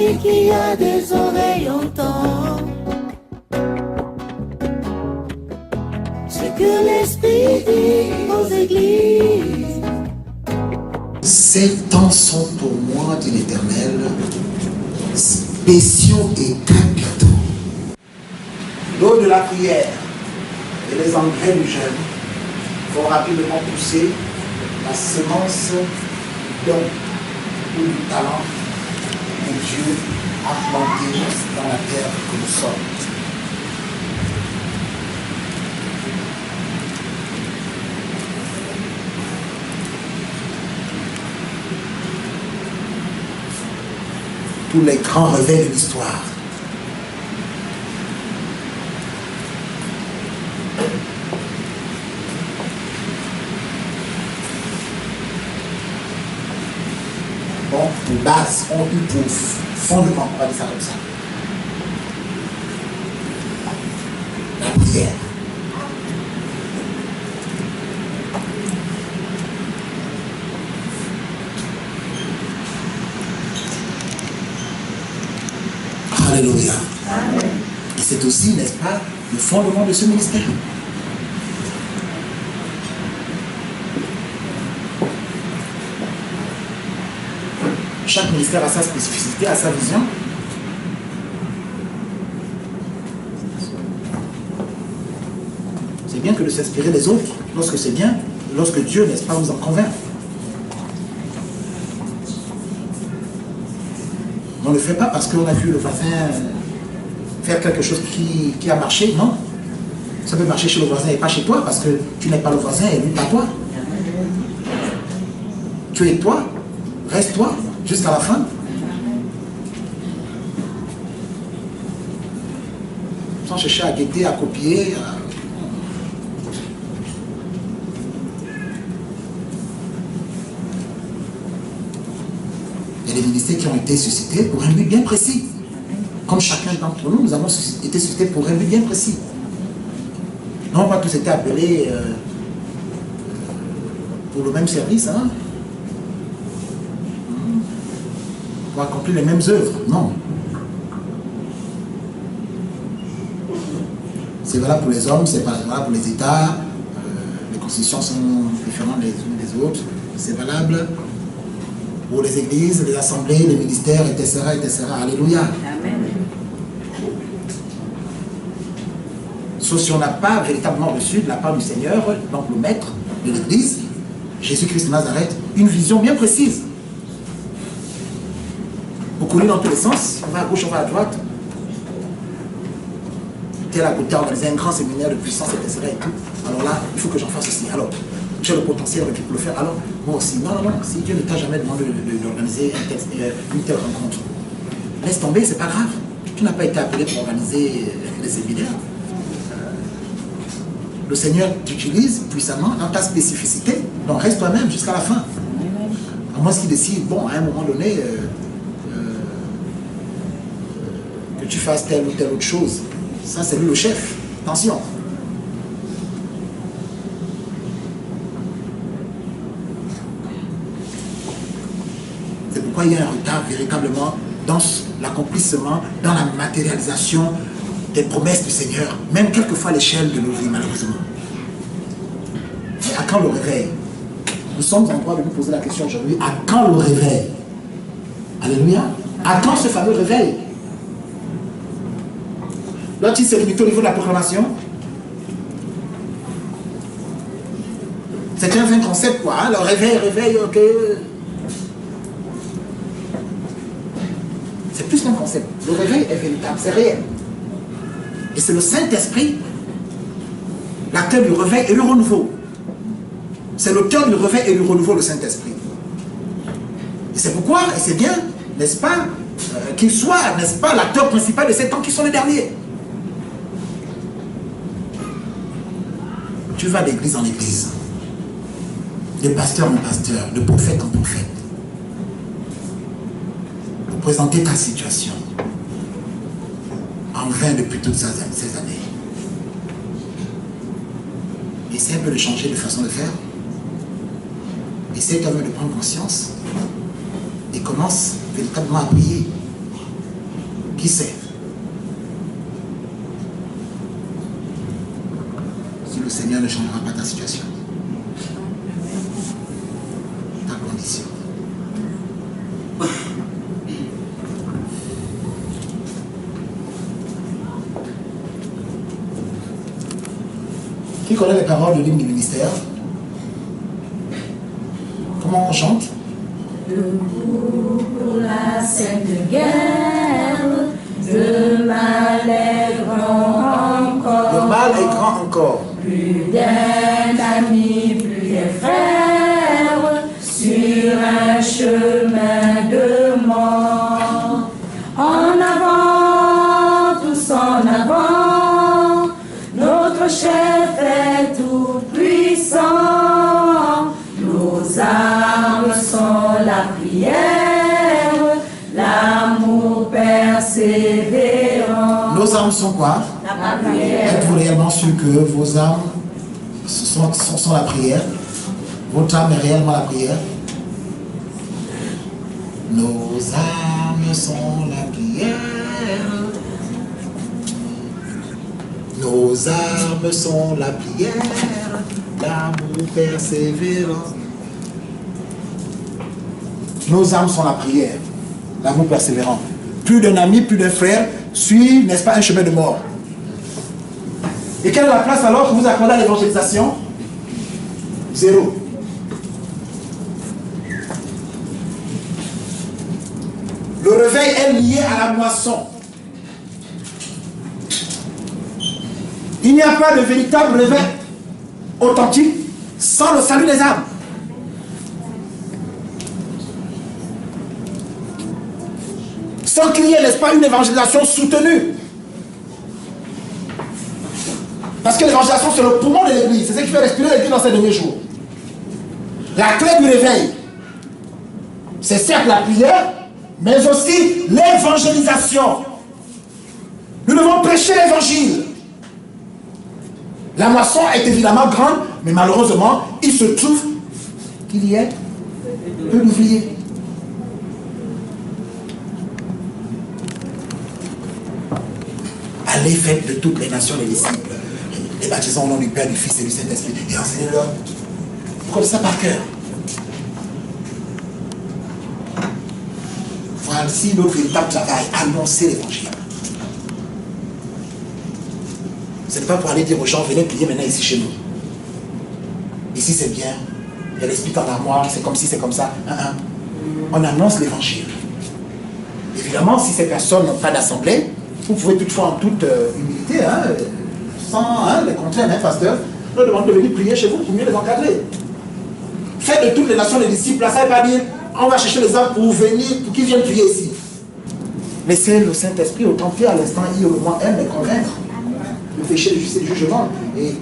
Celui qui a des oreilles entend ce que l'Esprit dit aux églises. Ces temps sont pour moi, dit l'Éternel, spéciaux et capitaux. L'eau de la prière et les engrais du jeûne vont rapidement pousser la semence du don ou du talent que Dieu a planté dans la terre que nous sommes. Tous les grands réveils de l'histoire. Bon, les bases ont eu pour fondement, on va dire ça comme ça, la prière. Alléluia. Amen. Et c'est aussi, n'est-ce pas, le fondement de ce ministère. Chaque ministère a sa spécificité, a sa vision. C'est bien que de s'inspirer des autres, lorsque c'est bien, lorsque Dieu, n'est-ce pas, vous en convainc. On ne le fait pas parce qu'on a vu le voisin faire quelque chose qui a marché, non. Ça peut marcher chez le voisin et pas chez toi parce que tu n'es pas le voisin et lui pas toi. Tu es toi, reste toi, jusqu'à la fin. Sans chercher à guetter, à copier. Il y a des ministères qui ont été suscités pour un but bien précis. Comme chacun d'entre nous, nous avons été suscités pour un but bien précis. Non, on n'a pas tous été appelés pour le même service, hein? Pour accomplir les mêmes œuvres, non. C'est valable pour les hommes, c'est valable pour les États, les constitutions sont différentes les unes des autres, c'est valable pour les églises, les assemblées, les ministères, etc., etc. Alléluia. Amen. Sauf si on n'a pas véritablement reçu de la part du Seigneur, donc le maître de l'église, Jésus-Christ de Nazareth, une vision bien précise. Pour courir dans tous les sens, on va à gauche, on va à droite. Tel à côté, organiser un grand séminaire de puissance, etc. et tout. Alors là, il faut que j'en fasse aussi. Alors, j'ai le potentiel pour le faire. Alors, moi aussi. Non, non, non. Si Dieu ne t'a jamais demandé d'organiser une telle rencontre, laisse tomber, c'est pas grave. Tu n'as pas été appelé pour organiser des séminaires. Le Seigneur t'utilise puissamment dans ta spécificité. Donc, reste toi-même jusqu'à la fin. À moins qu'il décide, bon, à un moment donné, que tu fasses telle ou telle autre chose. Ça, c'est lui le chef. Attention. C'est pourquoi il y a un retard véritablement dans l'accomplissement, dans la matérialisation des promesses du Seigneur, même quelquefois à l'échelle de nos vies, malheureusement. Mais à quand le réveil? Nous sommes en droit de nous poser la question aujourd'hui, à quand le réveil? Alléluia. À quand ce fameux réveil? Doit-il se limiter au niveau de la proclamation? C'est un vain concept, quoi. Hein? Le réveil, ok. C'est plus qu'un concept. Le réveil est véritable, c'est réel. Et c'est le Saint-Esprit, l'acteur du réveil et du renouveau. C'est l'auteur du réveil et du renouveau, le Saint-Esprit. Et c'est pourquoi, et c'est bien, n'est-ce pas, qu'il soit, n'est-ce pas, l'acteur principal de ces temps qui sont les derniers. Tu vas d'église en église, de pasteur en pasteur, de prophète en prophète, pour présenter ta situation, en vain depuis toutes ces années. Essaie un peu de changer de façon de faire, essaie quand même de prendre conscience, et commence véritablement à prier. Qui sait? Si le Seigneur ne changera pas ta situation, ta condition. Qui connaît les paroles de l'hymne du ministère? Comment on chante? Debout pour la sainte guerre, de mal est grand encore. Le mal est grand encore. Plus d'un ami, plus d'un frère, sur un chemin de mort. En avant, tous en avant, notre chef est tout puissant. Nos armes sont la prière, l'amour persévérant. Nos armes sont quoi? La prière. Êtes-vous réellement sûr que vos armes sont la prière? Votre âme est réellement la prière? Nos armes sont la prière. Nos armes sont la prière, l'amour persévérant. Nos armes sont la prière, l'amour persévérant. Plus d'un ami, plus d'un frère suit, n'est-ce pas, un chemin de mort. Et quelle est la place alors que vous accordez à l'évangélisation? Zéro. Le réveil est lié à la moisson. Il n'y a pas de véritable réveil authentique sans le salut des âmes. Sans qu'il y ait, n'est-ce pas, une évangélisation soutenue. Parce que l'évangélisation, c'est le poumon de l'église. C'est ce qui fait respirer l'église dans ces derniers jours. La clé du réveil, c'est certes la prière, mais aussi l'évangélisation. Nous devons prêcher l'évangile. La moisson est évidemment grande, mais malheureusement, il se trouve qu'il y ait peu d'ouvriers. Allez, faites de toutes les nations les disciples. Les baptisons au nom du Père, du Fils et du Saint-Esprit. Et enseignez-leur. Vous connaissez ça par cœur. Voici notre véritable travail, annoncer l'évangile. Ce n'est pas pour aller dire aux gens, venez prier maintenant ici chez nous. Ici c'est bien, il y a l'esprit en armoire, c'est comme si, c'est comme ça. On annonce l'évangile. Évidemment, si ces personnes n'ont pas d'assemblée, vous pouvez toutefois en toute humilité, sans les contraindre, pasteur, leur demander de venir prier chez vous pour mieux les encadrer. Faites de toutes les nations les disciples, ça ne veut pas dire on va chercher les hommes pour venir, pour qu'ils viennent prier ici. Laissez le Saint-Esprit au temple à l'instant, il au moment elle les convaincre. Le péché, le justice et le jugement. Et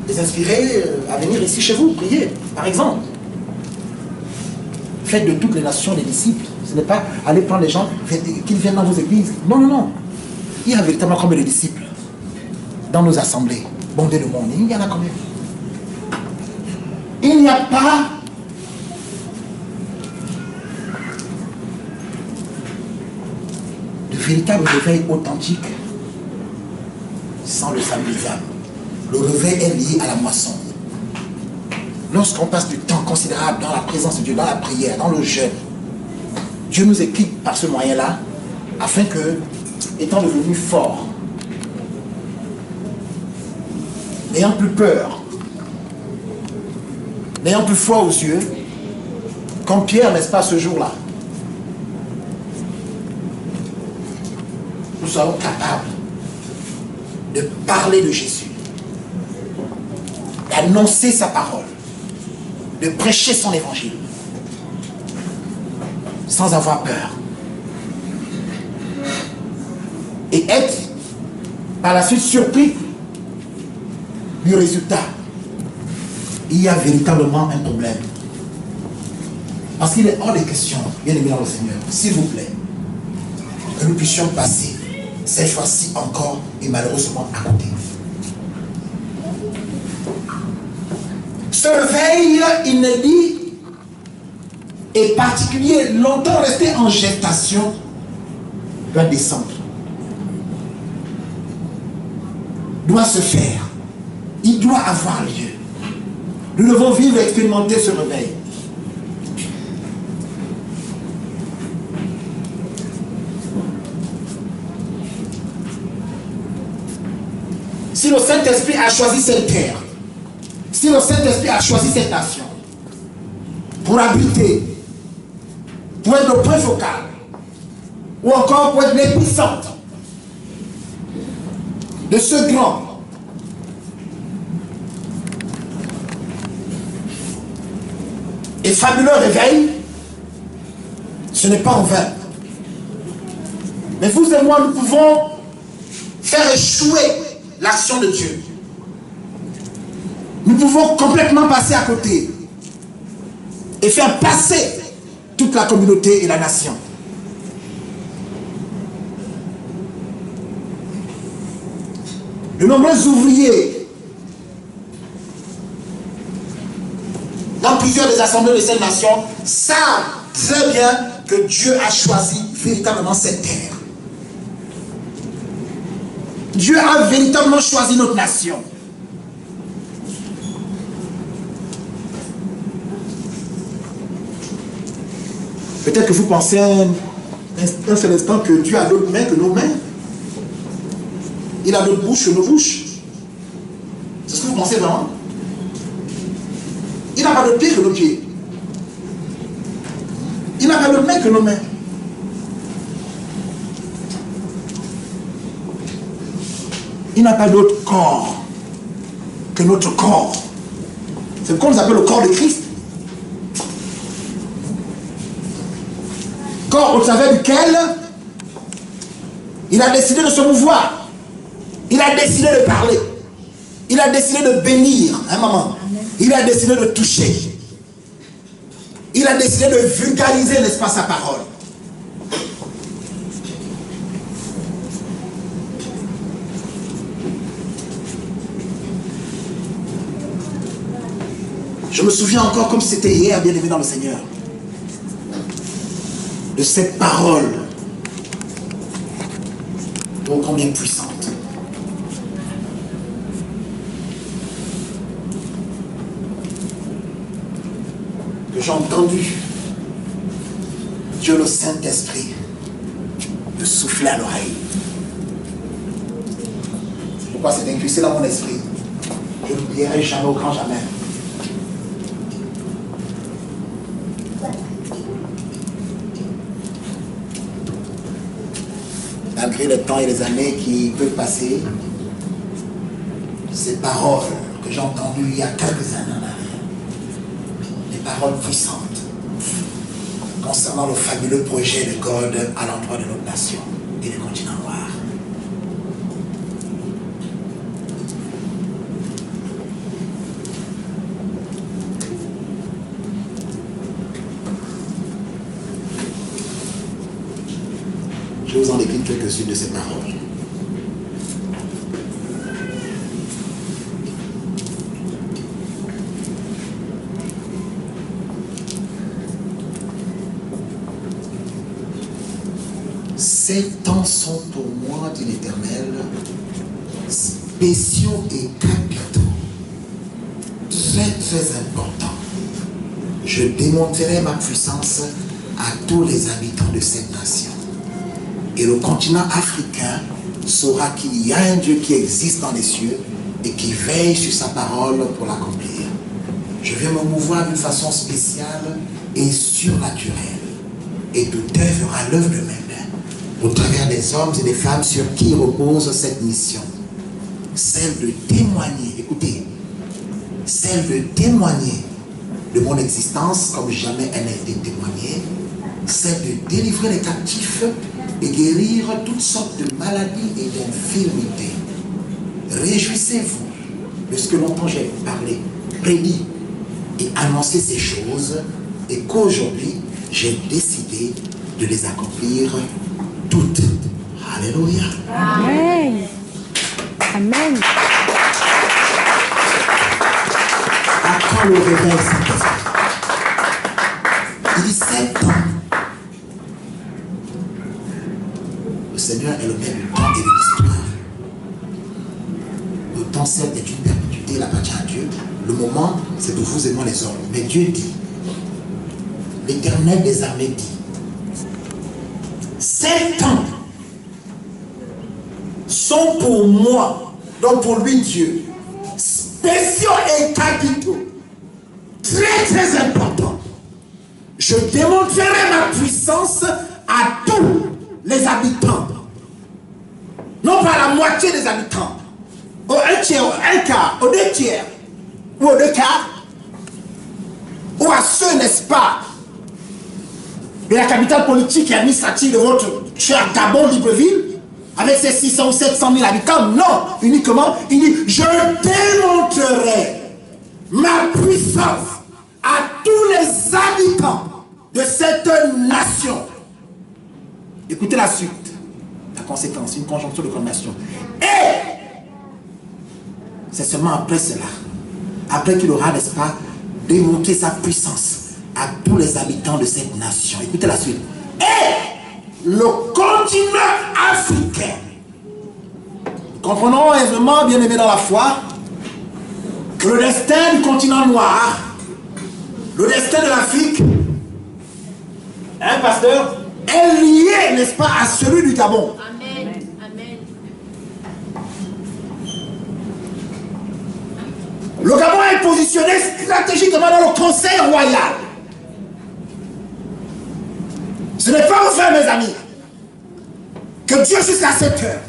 les inspirer à venir ici chez vous, prier, par exemple. Faites de toutes les nations des disciples. Ce n'est pas aller prendre les gens, qu'ils viennent dans vos églises. Non, non, non. Il y a véritablement combien de disciples dans nos assemblées? Bondé de monde, il y en a combien? Il n'y a pas de véritable réveil authentique sans le salut des âmes. Le réveil est lié à la moisson. Lorsqu'on passe du temps considérable dans la présence de Dieu, dans la prière, dans le jeûne, Dieu nous équipe par ce moyen-là, afin que, étant devenu fort, n'ayant plus peur, n'ayant plus foi aux yeux, comme Pierre, n'est-ce pas, ce jour-là, nous serons capables de parler de Jésus, d'annoncer sa parole, de prêcher son évangile, sans avoir peur. Et être par la suite surpris du résultat. Il y a véritablement un problème. Parce qu'il est hors de question, bien aimé dans le Seigneur, s'il vous plaît, que nous puissions passer cette fois-ci encore et malheureusement à côté. Ce réveil inédit et particulier, longtemps resté en gestation, doit descendre. Doit se faire. Il doit avoir lieu. Nous devons vivre et expérimenter ce réveil. Si le Saint-Esprit a choisi cette terre, si le Saint-Esprit a choisi cette nation pour habiter, pour être le point focal, ou encore pour être l'épicentre de ce grand et fabuleux réveil, ce n'est pas en vain. Mais vous et moi, nous pouvons faire échouer l'action de Dieu. Nous pouvons complètement passer à côté et faire passer toute la communauté et la nation. De nombreux ouvriers dans plusieurs des assemblées de cette nation savent très bien que Dieu a choisi véritablement cette terre. Dieu a véritablement choisi notre nation. Peut-être que vous pensez un seul instant que Dieu a d'autres mains que nos mains. Il a d'autres bouches que nos bouches. C'est ce que vous pensez vraiment? Il n'a pas de pieds que nos pieds. Il n'a pas de mains que nos mains. Il n'a pas d'autre corps que notre corps. C'est ce qu'on appelle le corps de Christ. Corps au travers duquel il a décidé de se mouvoir. Il a décidé de parler. Il a décidé de bénir un moment. Il a décidé de toucher. Il a décidé de vulgariser, n'est-ce pas, sa parole. Je me souviens encore comme c'était hier, bien aimé dans le Seigneur, de cette parole ô combien puissante. Que j'ai entendu Dieu le Saint-Esprit me souffler à l'oreille. C'est pourquoi c'est incrusté dans mon esprit. Je ne l'oublierai jamais au grand jamais. Malgré le temps et les années qui peuvent passer, ces paroles que j'ai entendues il y a quelques années en arrière, des paroles puissantes concernant le fabuleux projet de God à l'endroit de notre nation et du continent noir. Je vous en décline quelques-unes de ces paroles. Ces temps sont pour moi, dit l'Éternel, spéciaux et capitaux, très très importants. Je démontrerai ma puissance à tous les habitants de cette nation. Et le continent africain saura qu'il y a un Dieu qui existe dans les cieux et qui veille sur sa parole pour l'accomplir. Je vais me mouvoir d'une façon spéciale et surnaturelle. Et tout œuvre à l'œuvre de mes mains, au travers des hommes et des femmes sur qui repose cette mission. Celle de témoigner, écoutez, celle de témoigner de mon existence comme jamais elle n'a été témoignée, celle de délivrer les captifs et guérir toutes sortes de maladies et d'infirmités. Réjouissez-vous de ce que longtemps j'ai parlé, prédit et annoncé ces choses et qu'aujourd'hui j'ai décidé de les accomplir toutes. Alléluia. Amen. Amen. À quand le réveil, Saint-Esprit? Il dit 7 ans. Le Seigneur est le même du temps et de l'histoire. Le temps, certes, est une perpétuité, il appartient à Dieu. Le moment, c'est pour vous et moi les hommes. Mais Dieu dit, l'Éternel des armées dit, 7 ans sont pour moi, donc pour lui Dieu, spéciaux et capitaux, très très importants. Je démontrerai ma puissance à tous les habitants. Non pas à la moitié des habitants, au 1 tiers, au 1 quart, au 2 tiers, ou aux 2 quarts, ou à ceux, n'est-ce pas, de la capitale politique et administrative de votre cher Gabon Libreville, avec ses 600 ou 700 000 habitants. Non, uniquement, il dit, je démontrerai ma puissance à tous les habitants de cette nation. Écoutez la suite, la conséquence, une conjonction de condamnation. Et c'est seulement après cela, après qu'il aura, n'est-ce pas, démontré sa puissance à tous les habitants de cette nation. Écoutez la suite. Et le continent africain. Nous comprenons aisément, bien aimé dans la foi, que le destin du continent noir, le destin de l'Afrique, hein, pasteur, est lié, n'est-ce pas, à celui du Gabon. Amen. Amen. Le Gabon est positionné stratégiquement dans le Conseil royal. Ce n'est pas vous faire, mes amis, que Dieu jusqu'à cette heure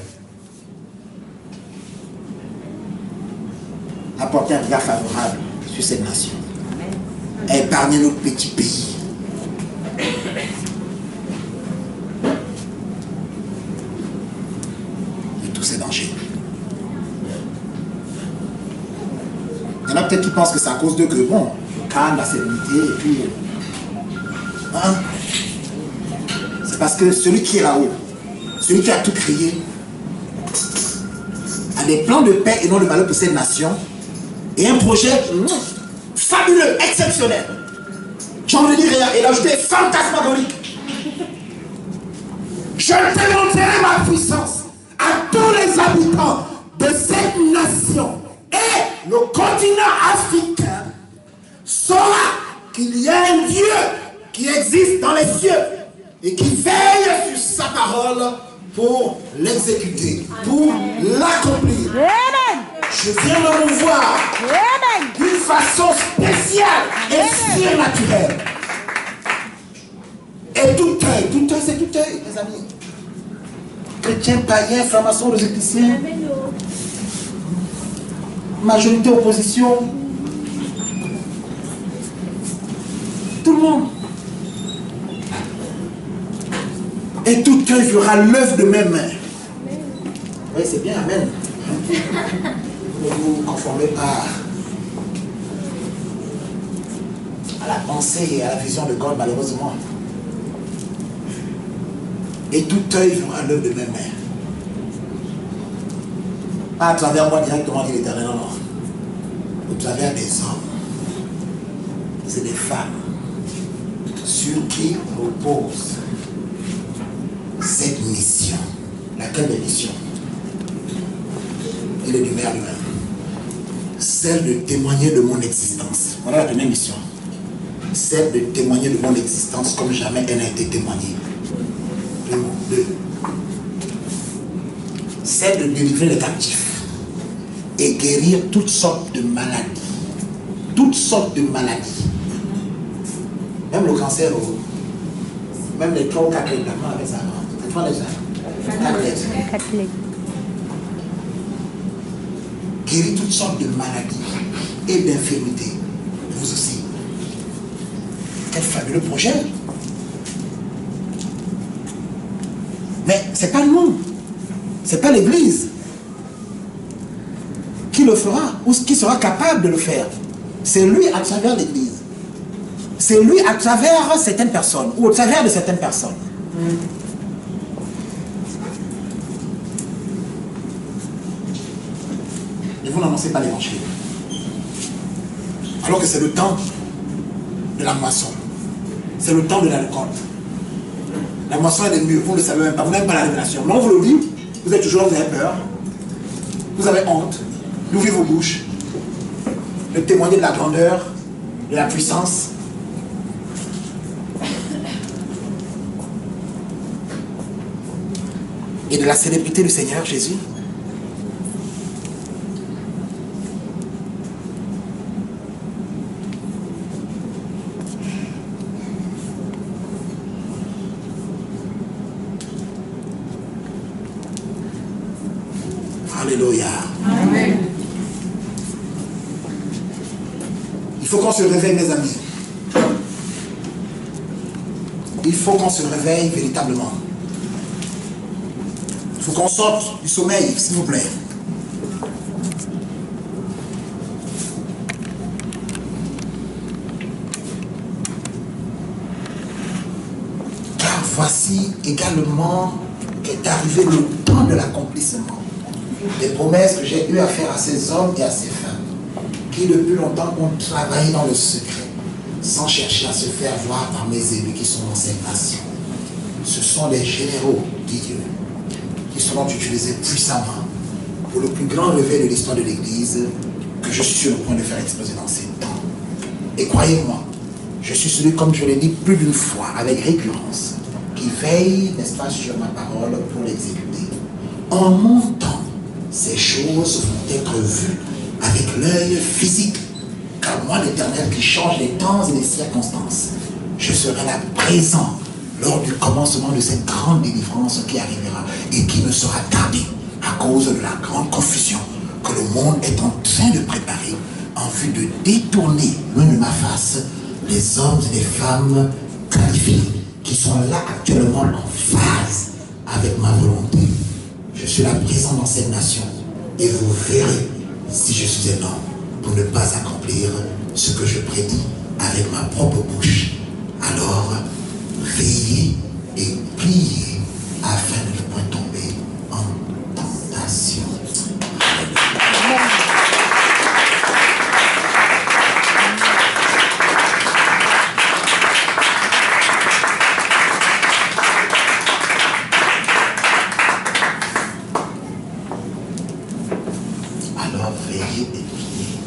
a porté un regard favorable sur cette nation, a épargné notre petit pays. De tous ces dangers. Il y en a peut-être qui pensent que c'est à cause d'eux que, bon, le calme, la sérénité, et puis... Hein? C'est parce que celui qui est là-haut, celui qui a tout créé, a des plans de paix et non de malheur pour cette nation, et un projet fabuleux, exceptionnel. J'ai envie de dire, et l'ajouter fantasmagorique. Je démontrerai ma puissance à tous les habitants de cette nation. Et le continent africain saura qu'il y a un Dieu qui existe dans les cieux et qui veille sur sa parole pour l'exécuter, pour l'accomplir. Je viens de vous voir d'une façon spéciale et surnaturelle. Et tout œil, c'est tout œil, mes amis. Chrétiens, païens, francs-maçons, rosicruciens, majorité opposition, tout le monde. Et tout œil verra l'œuvre de mes mains. Oui, c'est bien, amen. Ne vous conformez pas à la pensée et à la vision de God, malheureusement. Et tout œil verra l'œuvre de mes mains. Pas à travers moi directement, dit l'Éternel, non, non. Au travers des hommes. C'est des femmes sur qui repose cette mission. Laquelle des missions? Il est du maire lui-même. Celle de témoigner de mon existence. Voilà la première mission. Celle de témoigner de mon existence comme jamais elle n'a été témoignée. Deux. Celle de délivrer les captifs et guérir toutes sortes de maladies. Toutes sortes de maladies. Même le cancer, même les 3 ou 4 lettres, avec ça. Les 3 lettres. 4 lettres. Guérir toutes sortes de maladies et d'infirmités. Vous aussi. Quel fabuleux projet. Mais ce n'est pas nous. Ce n'est pas l'Église qui le fera ou qui sera capable de le faire. C'est lui à travers l'Église. C'est lui à travers certaines personnes ou au travers de certaines personnes. Ne vous n'annoncez pas l'évangile. Alors que c'est le temps de la moisson. c'est le temps de la récolte. La moisson est des murs, vous ne le savez même pas, vous n'avez pas la révélation. Mais on vous le dit, vous êtes toujours là, vous avez peur, vous avez honte, ouvrez vos bouches, de témoigner de la grandeur, de la puissance. Et de la célébrité du Seigneur Jésus. Alléluia. Amen. Il faut qu'on se réveille, mes amis. Il faut qu'on se réveille véritablement. Il faut qu'on sorte du sommeil, s'il vous plaît. Car voici également qu'est arrivé le temps de l'accomplissement des promesses que j'ai eu à faire à ces hommes et à ces femmes qui depuis longtemps ont travaillé dans le secret sans chercher à se faire voir par mes élus qui sont dans cette nation. Ce sont les généraux, dit Dieu, qui seront utilisés puissamment pour le plus grand réveil de l'histoire de l'Église que je suis sur le point de faire exploser dans ces temps. Et croyez-moi, je suis celui, comme je l'ai dit plus d'une fois, avec récurrence, qui veille, n'est-ce pas, sur ma parole pour l'exécuter. En mon temps, ces choses vont être vues avec l'œil physique, car moi, l'Éternel qui change les temps et les circonstances, je serai là présent lors du commencement de cette grande délivrance qui arrivera et qui ne sera tardée à cause de la grande confusion que le monde est en train de préparer en vue de détourner loin de ma face les hommes et les femmes qualifiés qui sont là actuellement en phase avec ma volonté. Je suis là présent dans cette nation et vous verrez si je suis un homme pour ne pas accomplir ce que je prédis avec ma propre bouche. Alors, veillez et priez afin de ne point tomber en tentation. Alors, veillez et priez.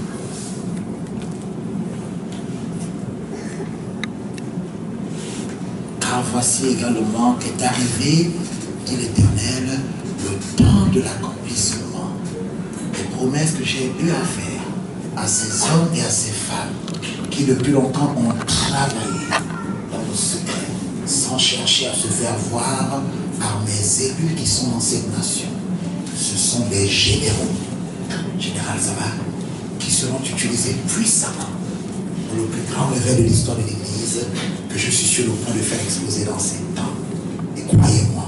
Car voici également qu'est arrivé, dit l'Éternel, le temps de l'accomplissement des promesses que j'ai eu à faire à ces hommes et à ces femmes qui depuis longtemps ont travaillé dans le secret sans chercher à se faire voir par mes élus qui sont dans cette nation. Ce sont des généraux, Général Zava, qui seront utilisés puissamment pour le plus grand réveil de l'histoire de l'Église que je suis sur le point de faire exploser dans ces temps. Et croyez-moi,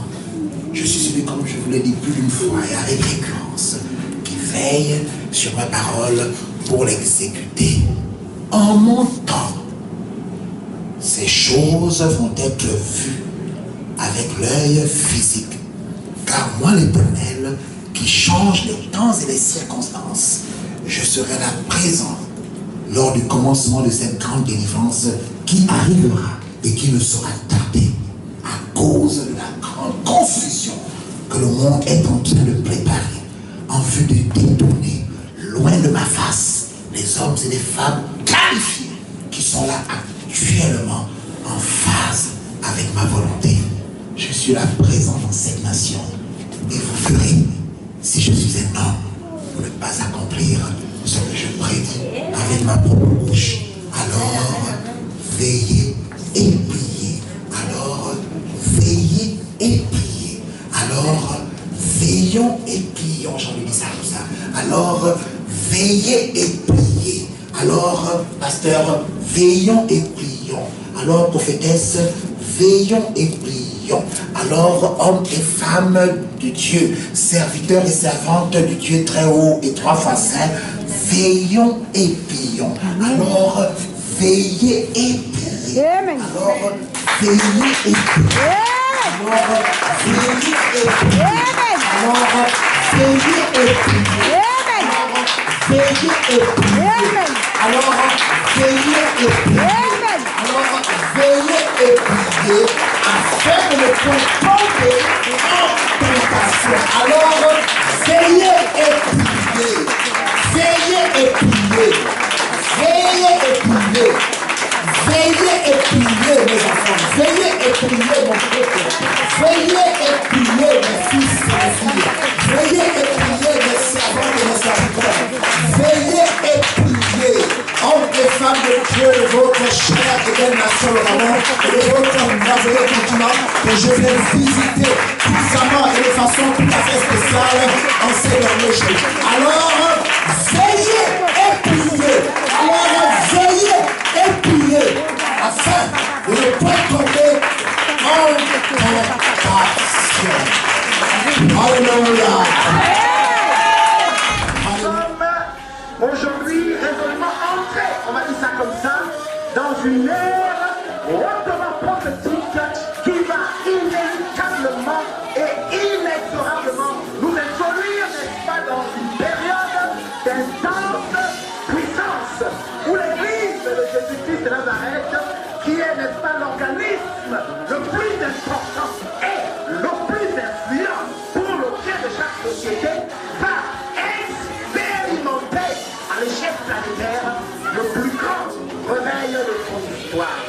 je suis celui, comme je vous l'ai dit plus d'une fois et avec récurrence, qui veille sur ma parole pour l'exécuter. En mon temps, ces choses vont être vues avec l'œil physique. Car moi, l'Éternel, qui change les temps et les circonstances, je serai là présent lors du commencement de cette grande délivrance qui arrivera et qui ne sera tardée à cause de la grande confusion que le monde est en train de préparer en vue de détourner loin de ma face les hommes et les femmes qualifiés qui sont là actuellement en phase avec ma volonté. Je suis là présent dans cette nation et vous verrez si je suis un homme pour ne pas accomplir ce que je prédis avec ma propre bouche. Alors, veillez et priez. Alors, veillez et priez. Alors, veillons et prions. J'en ai dit ça comme ça. Alors, veillez et priez. Alors, pasteur, veillons et prions. Alors, prophétesse, veillons et prions. Alors, hommes et femmes de Dieu, serviteurs et servantes du Dieu très haut et trois fois saint, veillons et prions. Alors, veillez et priez. Alors, veillez et priez. Alors, veillez et priez. Alors, veillez et priez. Veillez et priez. Alors, veillez et priez. Alors, veillez et et priez afin de ne point tomber en tentation. Alors, veillez et priez. Veillez et priez. Veillez et priez. Veillez et priez, mes enfants. Veillez et priez, mon peuple. Veillez et priez, mes fils et mes filles. Veillez et priez, mes servantes et mes serviteurs. Veillez et priez, hommes et femmes de Dieu, de votre chère et belle nation, le Gabon, et de votre merveilleux continent, que je viens visiter puissamment et de façon tout à fait spéciale en ces derniers jours. Alors, veillez et priez. Alors, veillez et priez afin de ne pas tomber en tentation. Alléluia. Aujourd'hui, résolument entrés, on va dire ça comme ça, dans une ère hautement prophétique qui va inéluctablement et inexorablement nous introduire, n'est-ce pas, dans une période d'intense puissance où l'Église de Jésus-Christ de Nazareth, qui est, n'est-ce pas, l'organisme le plus important et le plus influent pour le bien de chaque société, va expérimenter à l'échelle planétaire le plus grand réveil de son histoire.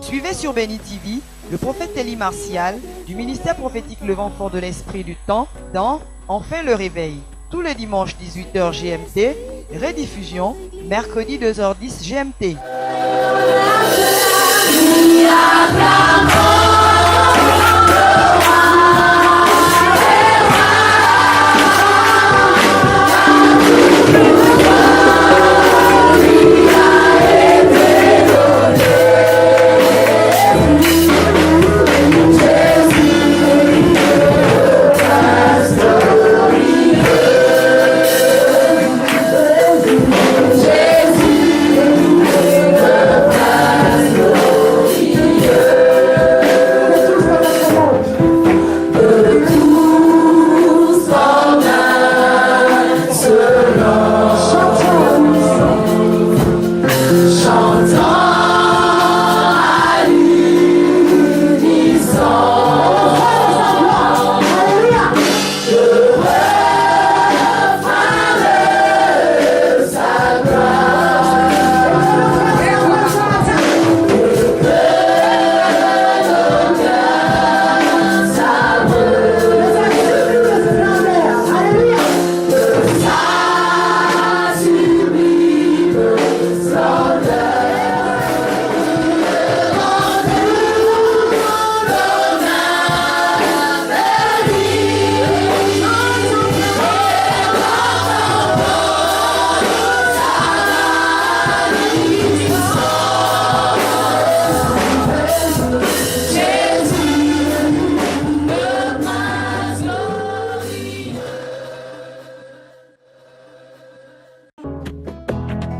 Suivez sur Béni TV le prophète Élie Martial du ministère prophétique Levant Fort de l'Esprit du Temps dans Enfin le Réveil. Tous les dimanches 18h GMT, rediffusion mercredi 2h10 GMT.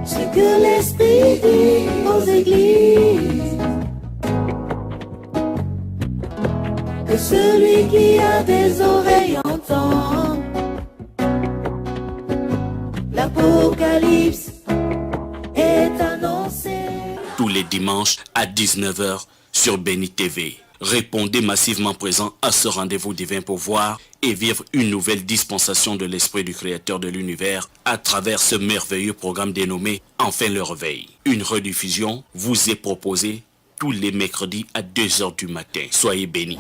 Ce que l'Esprit dit aux églises, que celui qui a des oreilles entend. L'Apocalypse est annoncé. Tous les dimanches à 19h sur Béni TV. Répondez massivement présent à ce rendez-vous divin pour voir et vivre une nouvelle dispensation de l'Esprit du Créateur de l'univers à travers ce merveilleux programme dénommé Enfin le Réveil. Une rediffusion vous est proposée tous les mercredis à 2h du matin. Soyez bénis.